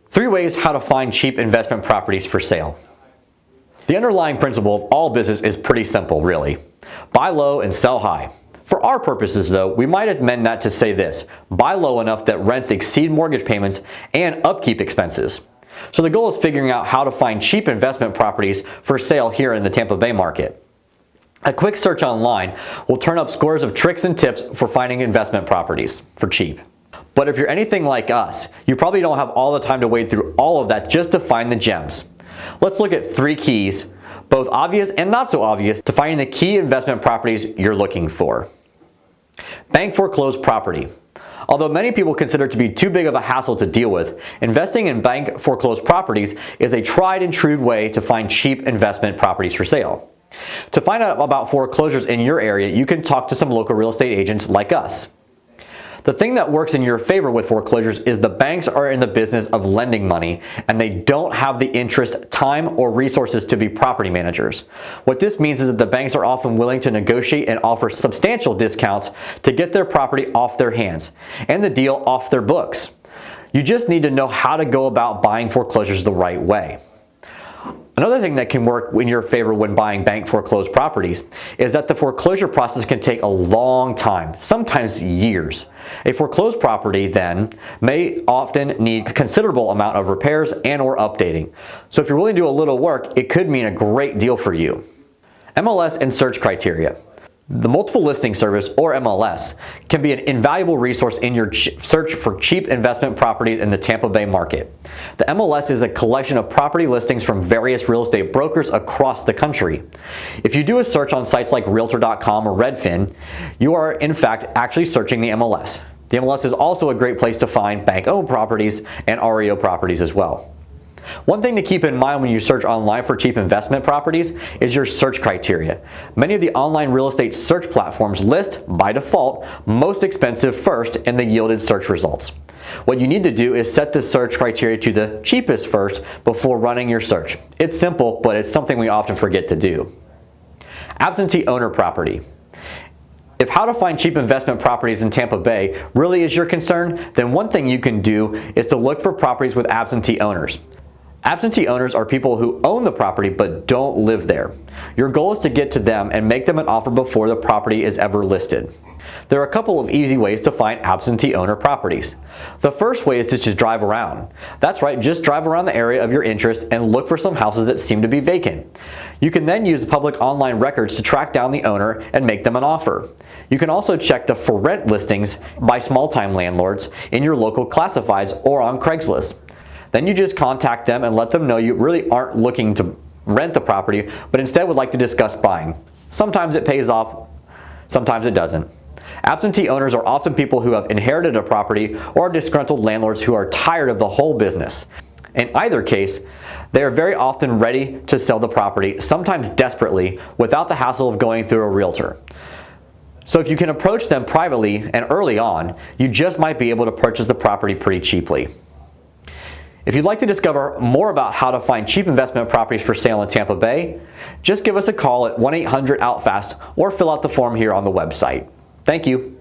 3 ways how to find cheap investment properties for sale. The underlying principle of all business is pretty simple, really. Buy low and sell high. For our purposes though, we might amend that to say this: buy low enough that rents exceed mortgage payments and upkeep expenses. So the goal is figuring out how to find cheap investment properties for sale here in the Tampa Bay market. A quick search online will turn up scores of tricks and tips for finding investment properties for cheap. But if you're anything like us, you probably don't have all the time to wade through all of that just to find the gems. Let's look at 3 keys, both obvious and not so obvious, to finding the key investment properties you're looking for. Bank-Foreclosed Property. Although many people consider it to be too big of a hassle to deal with, investing in bank-foreclosed properties is a tried and true way to find cheap investment properties for sale. To find out about foreclosures in your area, you can talk to some local real estate agents like us. The thing that works in your favor with foreclosures is the banks are in the business of lending money and they don't have the interest, time, or resources to be property managers. What this means is that the banks are often willing to negotiate and offer substantial discounts to get their property off their hands and the deal off their books. You just need to know how to go about buying foreclosures the right way. Another thing that can work in your favor when buying bank foreclosed properties is that the foreclosure process can take a long time, sometimes years. A foreclosed property then may often need a considerable amount of repairs and or updating. So if you're willing to do a little work, it could mean a great deal for you. MLS and search criteria. The multiple listing service, or MLS, can be an invaluable resource in your search for cheap investment properties in the Tampa Bay market. The MLS is a collection of property listings from various real estate brokers across the country. If you do a search on sites like Realtor.com or Redfin, you are in fact actually searching the MLS. The MLS is also a great place to find bank-owned properties and REO properties as well. One thing to keep in mind when you search online for cheap investment properties is your search criteria. Many of the online real estate search platforms list, by default, most expensive first in the yielded search results. What you need to do is set the search criteria to the cheapest first before running your search. It's simple, but it's something we often forget to do. Absentee owner property. If how to find cheap investment properties in Tampa Bay really is your concern, then one thing you can do is to look for properties with absentee owners. Absentee owners are people who own the property but don't live there. Your goal is to get to them and make them an offer before the property is ever listed. There are a couple of easy ways to find absentee owner properties. The first way is to just drive around. That's right, just drive around the area of your interest and look for some houses that seem to be vacant. You can then use the public online records to track down the owner and make them an offer. You can also check the for rent listings by small-time landlords in your local classifieds or on Craigslist. Then you just contact them and let them know you really aren't looking to rent the property, but instead would like to discuss buying. Sometimes it pays off, sometimes it doesn't. Absentee owners are often people who have inherited a property or disgruntled landlords who are tired of the whole business. In either case, they are very often ready to sell the property, sometimes desperately, without the hassle of going through a realtor. So if you can approach them privately and early on, you just might be able to purchase the property pretty cheaply. If you'd like to discover more about how to find cheap investment properties for sale in Tampa Bay, just give us a call at 1-800-OUT-FAST or fill out the form here on the website. Thank you.